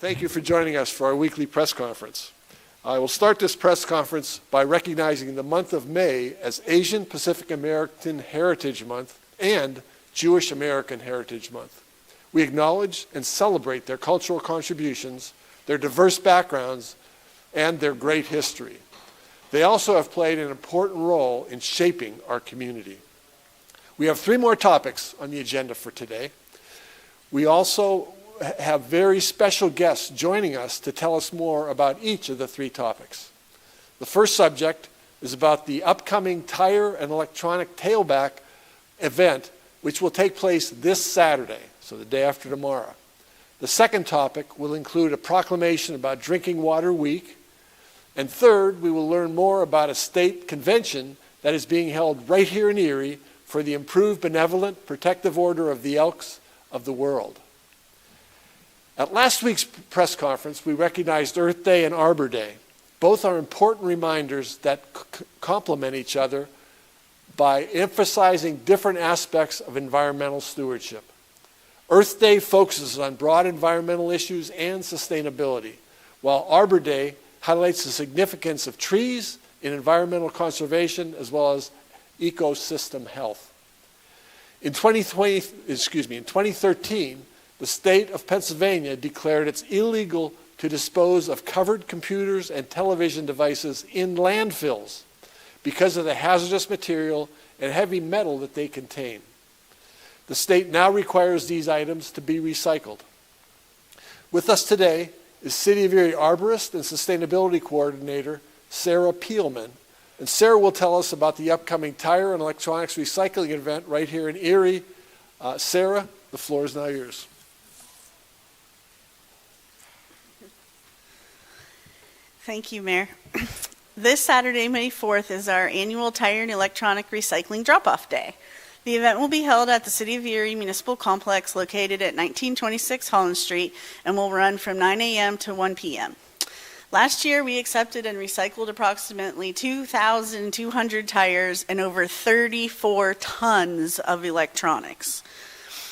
Thank you for joining us for our weekly press conference. I will start this press conference by recognizing the month of May as Asian Pacific American Heritage Month and Jewish American Heritage Month. We acknowledge and celebrate their cultural contributions, their diverse backgrounds, and their great history. They also have played an important role in shaping our community. We have 3 more topics on the agenda for today. We also have very special guests joining us to tell us more about each of the 3 topics. The first subject is about the upcoming tire and electronic tailback event, which will take place this Saturday, so the day after tomorrow. The second topic will include a proclamation about Drinking Water Week. And third, we will learn more about a state convention that is being held right here in Erie for the improved benevolent protective order of the Elks of the world. At last week's press conference, we recognized Earth Day and Arbor Day. Both are important reminders that complement each other by emphasizing different aspects of environmental stewardship. Earth Day focuses on broad environmental issues and sustainability, while Arbor Day highlights the significance of trees in environmental conservation as well as ecosystem health. In 2013, the state of Pennsylvania declared it's illegal to dispose of covered computers and television devices in landfills because of the hazardous material and heavy metal that they contain. The state now requires these items to be recycled. With us today is City of Erie Arborist and Sustainability Coordinator Sarah Peelman. And Sarah will tell us about the upcoming tire and electronics recycling event right here in Erie. Sarah, the floor is now yours. Thank you, Mayor. This Saturday, May 4th, is our annual Tire and Electronic Recycling Drop-Off Day. The event will be held at the City of Erie Municipal Complex located at 1926 Holland Street and will run from 9 a.m. to 1 p.m. Last year, we accepted and recycled approximately 2,200 tires and over 34 tons of electronics.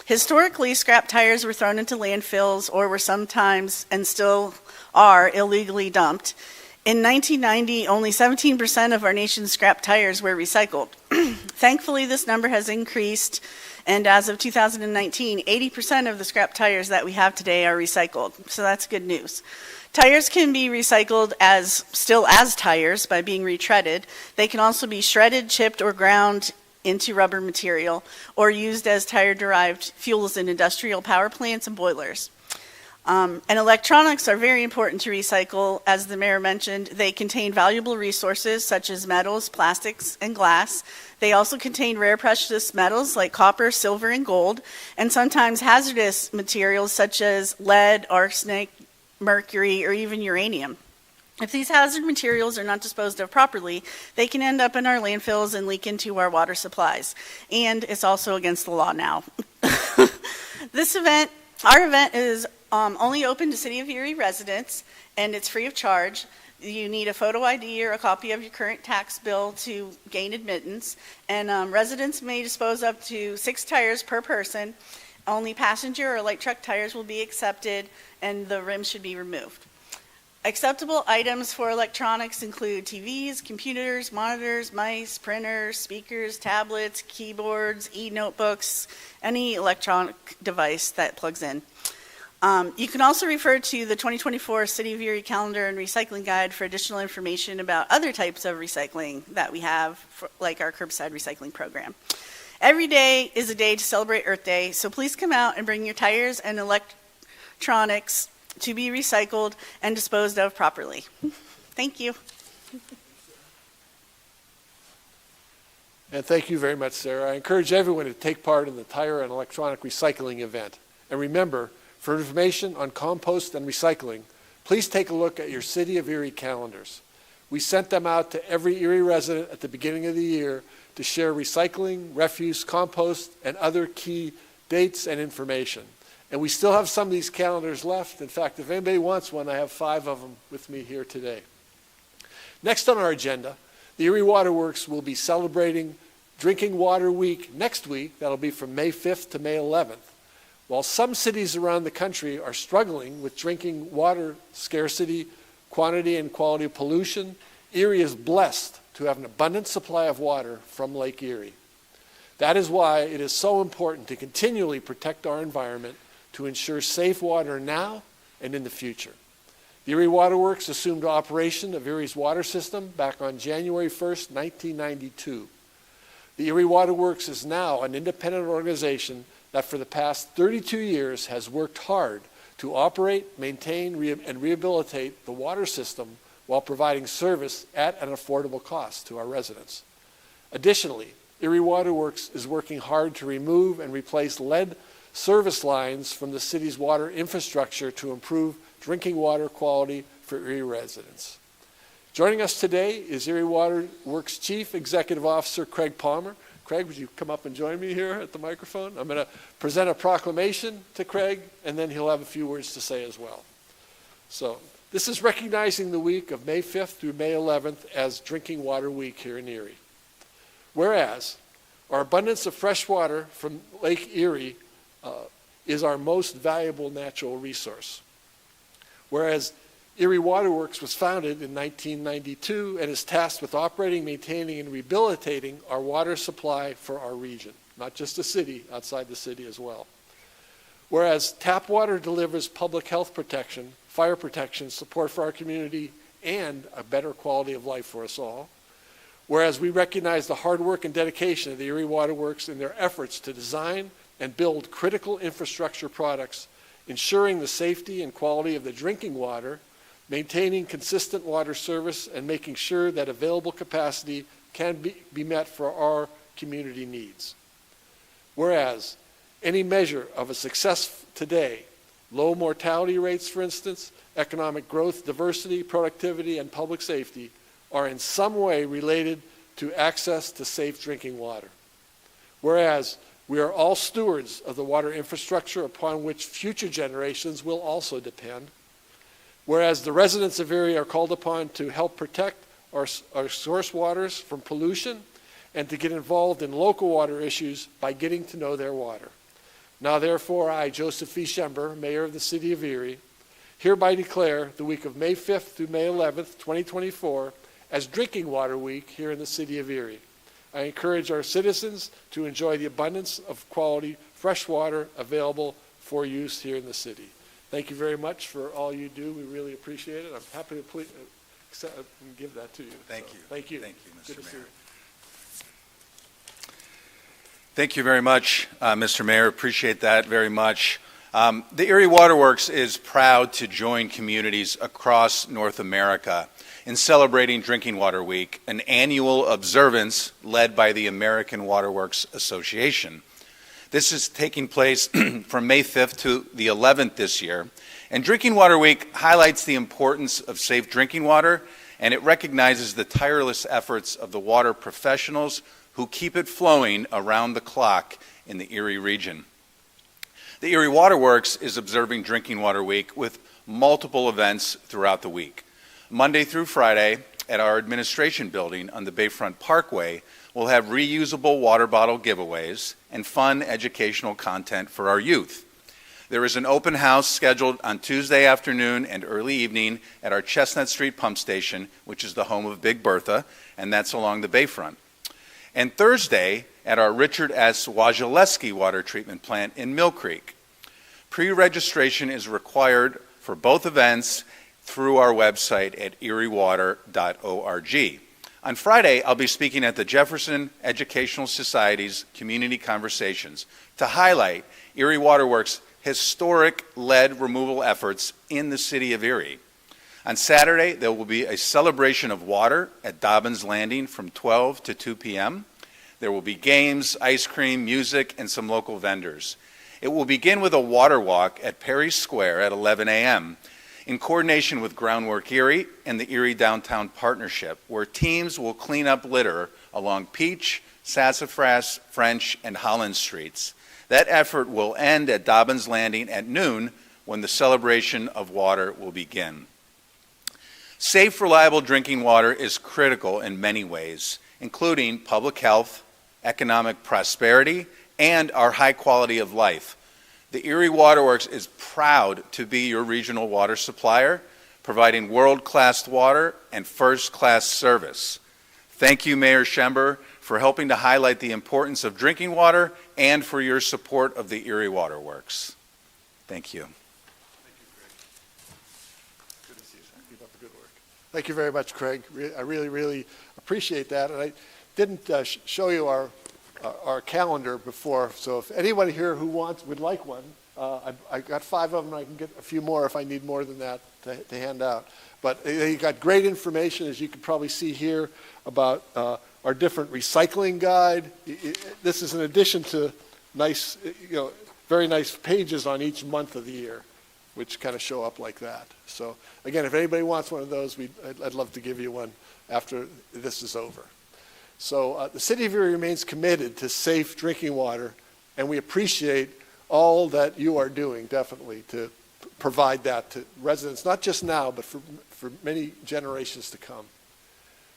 Historically, scrap tires were thrown into landfills or were sometimes, and still are, illegally dumped. In 1990, only 17% of our nation's scrap tires were recycled. Thankfully, this number has increased, and as of 2019, 80% of the scrap tires that we have today are recycled, so that's good news. Tires can be recycled still as tires by being retreaded. They can also be shredded, chipped, or ground into rubber material, or used as tire-derived fuels in industrial power plants and boilers. And electronics are very important to recycle. As the mayor mentioned, they contain valuable resources such as metals, plastics, and glass. They also contain rare precious metals like copper, silver, and gold, and sometimes hazardous materials such as lead, arsenic, mercury, or even uranium. If these hazard materials are not disposed of properly, they can end up in our landfills and leak into our water supplies. And it's also against the law now. Our event is only open to City of Erie residents, and it's free of charge. You need a photo ID or a copy of your current tax bill to gain admittance, and residents may dispose up to 6 tires per person. Only passenger or light truck tires will be accepted, and the rims should be removed. Acceptable items for electronics include TVs, computers, monitors, mice, printers, speakers, tablets, keyboards, e-notebooks, any electronic device that plugs in. You can also refer to the 2024 City of Erie Calendar and Recycling Guide for additional information about other types of recycling that we have, like our curbside recycling program. Every day is a day to celebrate Earth Day, so please come out and bring your tires and electronics to be recycled and disposed of properly. Thank you. And thank you very much, Sarah. I encourage everyone to take part in the tire and electronic recycling event. And remember, for information on compost and recycling, please take a look at your City of Erie calendars. We sent them out to every Erie resident at the beginning of the year to share recycling, refuse, compost, and other key dates and information. And we still have some of these calendars left. In fact, if anybody wants one, I have 5 of them with me here today. Next on our agenda, the Erie Water Works will be celebrating Drinking Water Week next week. That'll be from May 5th to May 11th. While some cities around the country are struggling with drinking water scarcity, quantity and quality of pollution, Erie is blessed to have an abundant supply of water from Lake Erie. That is why it is so important to continually protect our environment to ensure safe water now and in the future. The Erie Water Works assumed operation of Erie's water system back on January 1st, 1992. The Erie Water Works is now an independent organization that for the past 32 years has worked hard to operate, maintain, and rehabilitate the water system while providing service at an affordable cost to our residents. Additionally, Erie Water Works is working hard to remove and replace lead service lines from the city's water infrastructure to improve drinking water quality for Erie residents. Joining us today is Erie Water Works Chief Executive Officer Craig Palmer. Craig, would you come up and join me here at the microphone? I'm going to present a proclamation to Craig, and then he'll have a few words to say as well. So, this is recognizing the week of May 5th through May 11th as Drinking Water Week here in Erie. Whereas, our abundance of fresh water from Lake Erie is our most valuable natural resource. Whereas Erie Water Works was founded in 1992 and is tasked with operating, maintaining, and rehabilitating our water supply for our region, not just the city, outside the city as well. Whereas tap water delivers public health protection, fire protection, support for our community, and a better quality of life for us all. Whereas we recognize the hard work and dedication of the Erie Water Works in their efforts to design and build critical infrastructure products, ensuring the safety and quality of the drinking water, maintaining consistent water service, and making sure that available capacity can be met for our community needs. Whereas any measure of a success today, low mortality rates, for instance, economic growth, diversity, productivity, and public safety, are in some way related to access to safe drinking water. Whereas we are all stewards of the water infrastructure upon which future generations will also depend. Whereas the residents of Erie are called upon to help protect our source waters from pollution and to get involved in local water issues by getting to know their water. Now therefore I, Joseph V. Schember, Mayor of the City of Erie, hereby declare the week of May 5th through May 11th, 2024 as Drinking Water Week here in the City of Erie. I encourage our citizens to enjoy the abundance of quality fresh water available for use here in the city. Thank you very much for all you do. We really appreciate it. I'm happy to accept and give that to you. Thank you. Thank you. Thank you, Mr. Good to see Mayor. you. Thank you very much, Mr. Mayor. Appreciate that very much. The Erie Water Works is proud to join communities across North America in celebrating Drinking Water Week, an annual observance led by the American Water Works Association. This is taking place from May 5th to the 11th this year. And Drinking Water Week highlights the importance of safe drinking water, and it recognizes the tireless efforts of the water professionals who keep it flowing around the clock in the Erie region. The Erie Water Works is observing Drinking Water Week with multiple events throughout the week. Monday through Friday at our administration building on the Bayfront Parkway, we'll have reusable water bottle giveaways and fun educational content for our youth. There is an open house scheduled on Tuesday afternoon and early evening at our Chestnut Street pump station, which is the home of Big Bertha, and that's along the Bayfront. And Thursday at our Richard S. Wojciechowski water treatment plant in Mill Creek. Pre-registration is required for both events through our website at eriewater.org. On Friday, I'll be speaking at the Jefferson Educational Society's Community Conversations to highlight Erie Water Works' historic lead removal efforts in the city of Erie. On Saturday, there will be a celebration of water at Dobbins Landing from 12 to 2 p.m. There will be games, ice cream, music, and some local vendors. It will begin with a water walk at Perry Square at 11 a.m. in coordination with Groundwork Erie and the Erie Downtown Partnership, where teams will clean up litter along Peach, Sassafras, French, and Holland Streets. That effort will end at Dobbins Landing at noon when the celebration of water will begin. Safe, reliable drinking water is critical in many ways, including public health, economic prosperity, and our high quality of life. The Erie Waterworks is proud to be your regional water supplier, providing world-class water and first-class service. Thank you, Mayor Schember, for helping to highlight the importance of drinking water and for your support of the Erie Waterworks. Thank you. Good to see you, sir. Keep up the good work. Thank you very much, Craig. I really appreciate that. And I didn't show you our calendar before, so if anybody here who would like one, I got 5 of them. I can get a few more if I need more than that to hand out. But you got great information, as you can probably see here, about our different recycling guide. This is in addition to nice, very nice pages on each month of the year, which kind of show up like that. So again, if anybody wants one of those, I'd love to give you one after this is over. So the City of Erie remains committed to safe drinking water, and we appreciate all that you are doing, definitely, to provide that to residents, not just now, but for many generations to come.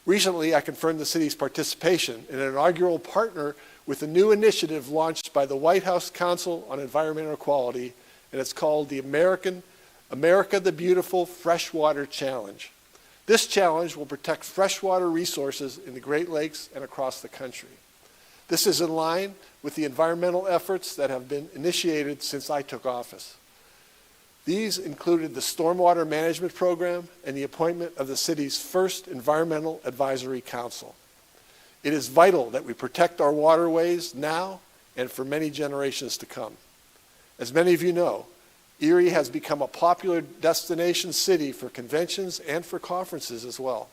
Recently, I confirmed the city's participation in an inaugural partner with a new initiative launched by the White House Council on Environmental Quality, and it's called the America the Beautiful Freshwater Challenge. This challenge will protect freshwater resources in the Great Lakes and across the country. This is in line with the environmental efforts that have been initiated since I took office. These included the Stormwater Management Program and the appointment of the city's first Environmental Advisory Council. It is vital that we protect our waterways now and for many generations to come. As many of you know, Erie has become a popular destination city for conventions and for conferences as well.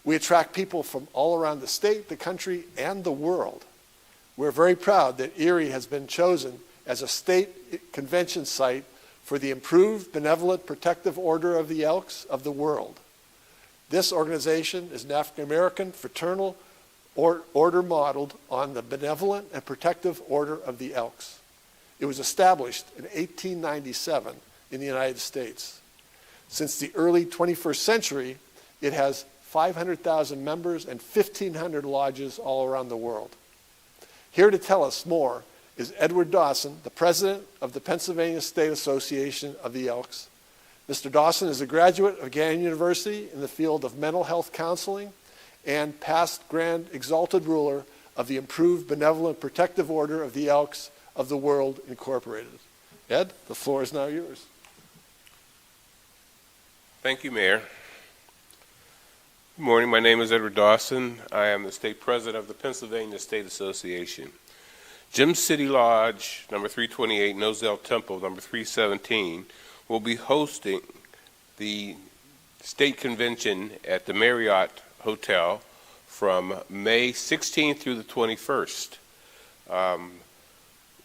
We attract people from all around the state, the country, and the world. We're very proud that Erie has been chosen as a state convention site for the Improved Benevolent Protective Order of the Elks of the world. This organization is an African-American fraternal order modeled on the Benevolent and Protective Order of the Elks. It was established in 1897 in the United States. Since the early 21st century, it has 500,000 members and 1,500 lodges all around the world. Here to tell us more is Edward Dawson, the president of the Pennsylvania State Association of the Elks. Mr. Dawson is a graduate of Gannon University in the field of mental health counseling and past Grand Exalted Ruler of the Improved Benevolent Protective Order of the Elks of the World, Incorporated. Ed, the floor is now yours. Thank you, Mayor. Good morning. My name is Edward Dawson. I am the state president of the Pennsylvania State Association. Gem City Lodge, number 328, Noselle Temple, number 317, will be hosting the state convention at the Marriott Hotel from May 16th through the 21st.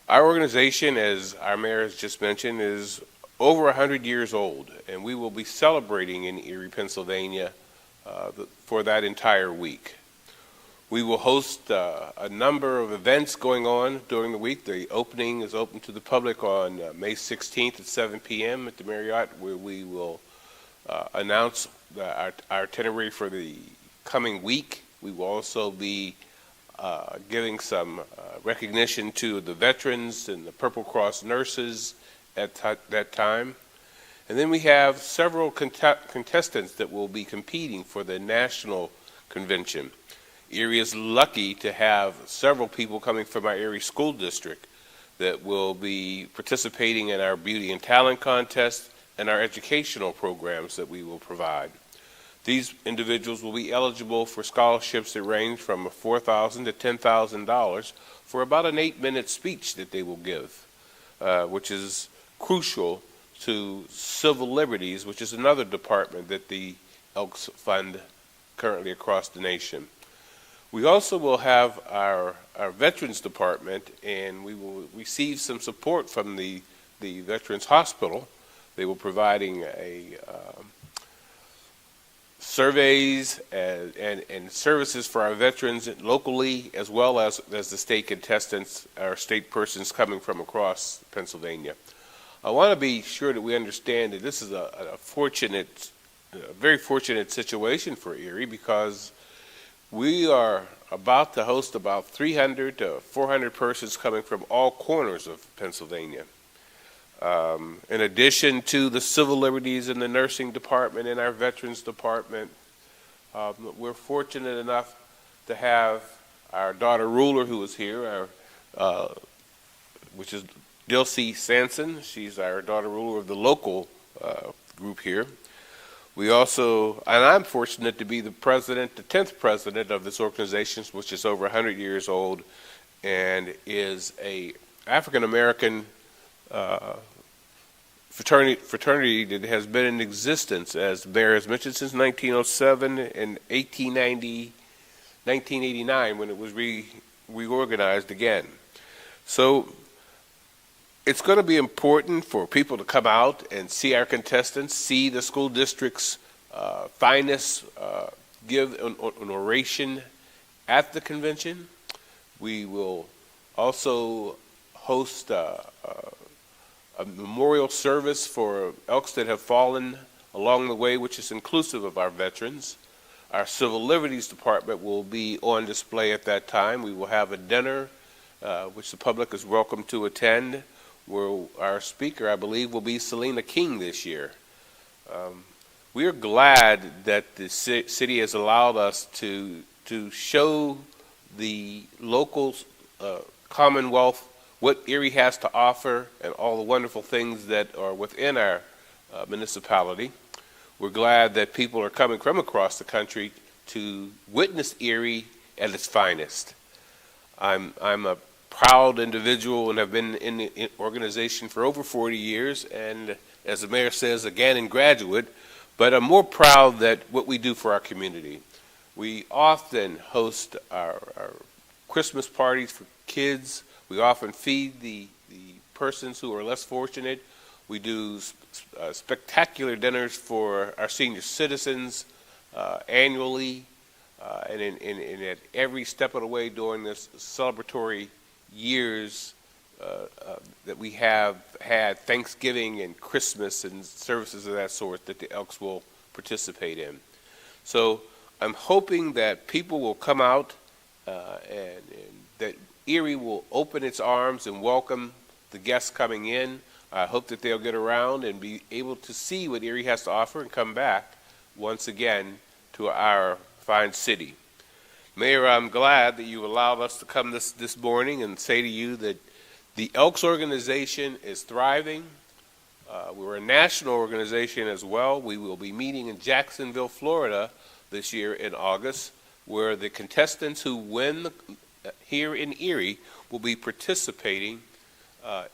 Our organization, as our mayor has just mentioned, is over 100 years old, and we will be celebrating in Erie, Pennsylvania for that entire week. We will host a number of events going on during the week. The opening is open to the public on May 16th at 7 p.m. at the Marriott, where we will announce our itinerary for the coming week. We will also be giving some recognition to the veterans and the Purple Cross nurses at that time. And then we have several contestants that will be competing for the national convention. Erie is lucky to have several people coming from our Erie School District that will be participating in our beauty and talent contest and our educational programs that we will provide. These individuals will be eligible for scholarships that range from $4,000 to $10,000 for about an 8-minute speech that they will give, which is crucial to civil liberties, which is another department that the Elks fund currently across the nation. We also will have our Veterans Department, and we will receive some support from the Veterans Hospital. They will be providing surveys and services for our veterans locally, as well as the state contestants, our state persons coming from across Pennsylvania. I want to be sure that we understand that this is a very fortunate situation for Erie, because we are about to host about 300 to 400 persons coming from all corners of Pennsylvania. In addition to the civil liberties in the nursing department and our veterans department, we're fortunate enough to have our daughter ruler who is here, which is Dilcy Sanson. She's our daughter ruler of the local group here. We also, and I'm fortunate to be the president, the 10th president of this organization, which is over 100 years old and is a African-American fraternity that has been in existence, as the mayor has mentioned, since 1907 and 1989 when it was reorganized again. So it's going to be important for people to come out and see our contestants, see the school district's finest give an oration at the convention. We will also host a memorial service for Elks that have fallen along the way, which is inclusive of our veterans. Our Civil Liberties Department will be on display at that time. We will have a dinner, which the public is welcome to attend, where our speaker, I believe, will be Selena King this year. We are glad that the city has allowed us to show the local Commonwealth what Erie has to offer and all the wonderful things that are within our municipality. We're glad that people are coming from across the country to witness Erie at its finest. I'm a proud individual and have been in the organization for over 40 years, and as the mayor says, again, in graduate, but I'm more proud that what we do for our community. We often host our Christmas parties for kids. We often feed the persons who are less fortunate. We do spectacular dinners for our senior citizens annually, and at every step of the way during this celebratory years that we have had Thanksgiving and Christmas and services of that sort that the Elks will participate in. So I'm hoping that people will come out and that Erie will open its arms and welcome the guests coming in. I hope that they'll get around and be able to see what Erie has to offer and come back once again to our fine city. Mayor, I'm glad that you allowed us to come this morning and say to you that the Elks organization is thriving. We're a national organization as well. We will be meeting in Jacksonville, Florida this year in August, where the contestants who win here in Erie will be participating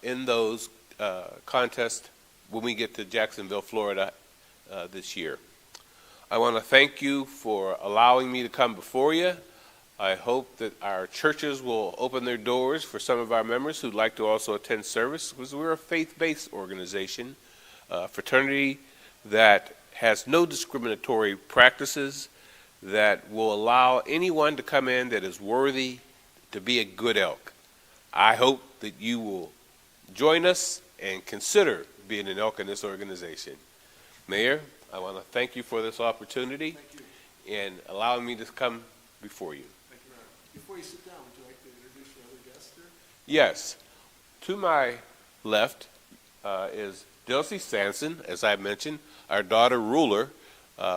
in those contests when we get to Jacksonville, Florida this year. I want to thank you for allowing me to come before you. I hope that our churches will open their doors for some of our members who'd like to also attend service, because we're a faith-based organization, a fraternity that has no discriminatory practices, that will allow anyone to come in that is worthy to be a good Elk. I hope that you will join us and consider being an Elk in this organization. Mayor, I want to thank you for this opportunity and allowing me to come before you. Thank you, Ron. Before you sit down, would you like to introduce your other guests here? Yes. To my left is Dilcy Sanson, as I mentioned, our daughter ruler,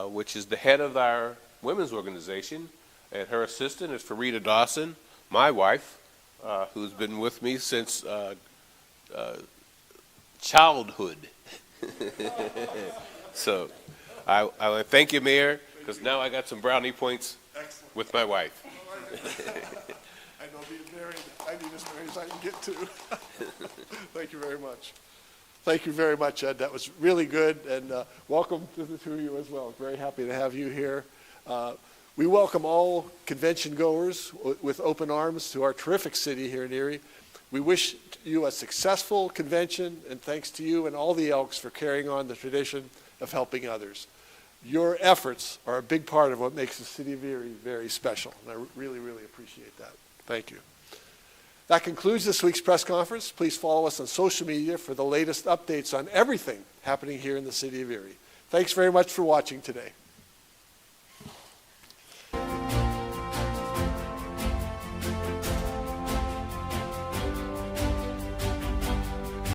which is the head of our women's organization, and her assistant is Farida Dawson, my wife, who's been with me since childhood. So I want to thank you, Mayor, because now I got some brownie points with my wife. I know being married, I need as many as I can get to. Thank you very much. Thank you very much, Ed. That was really good, and welcome to the two of you as well. Very happy to have you here. We welcome all convention goers with open arms to our terrific city here in Erie. We wish you a successful convention, and thanks to you and all the Elks for carrying on the tradition of helping others. Your efforts are a big part of what makes the city of Erie very special, and I really, really appreciate that. Thank you. That concludes this week's press conference. Please follow us on social media for the latest updates on everything happening here in the city of Erie. Thanks very much for watching today.